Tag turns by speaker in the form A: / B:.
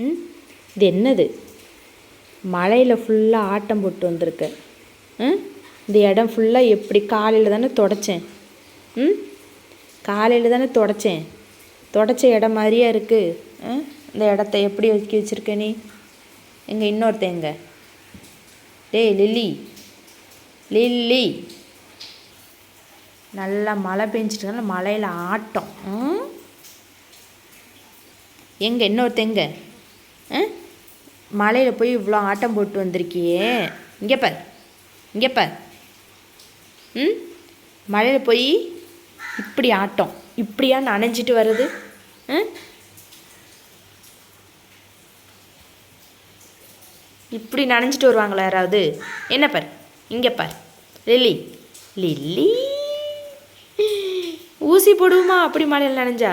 A: ம், இது என்னது? மழையில் ஃபுல்லாக ஆட்டம் போட்டு வந்திருக்கு. இந்த இடம் ஃபுல்லாக எப்படி காலையில் தானே தொடச்சேன். காலையில் தானே தொடச்சேன். தொடச்ச இடம் மாதிரியே இருக்குது. இந்த இடத்த எப்படி ஒதுக்கி வச்சுருக்க நீ? எங்கே இன்னொருத்தன் எங்க? டேய் லில்லி, லில்லி, நல்லா மழை பெஞ்சிட்டு மழையில் ஆட்டம். எங்கே இன்னொருத்தன் எங்க? மழையில் போய் இவ்வளோ ஆட்டம் போட்டு வந்திருக்கியே. இங்கே பார், இங்கே பார். மழையில் போய் இப்படி ஆட்டம், இப்படியா நனைஞ்சிட்டு வருது? இப்படி நனைஞ்சிட்டு வருவாங்களா யாராவது? என்ன பார், இங்கே பார் லில்லி, லில்லி, ஊசி போடுவோமா அப்படி மழையில் நனைஞ்சா?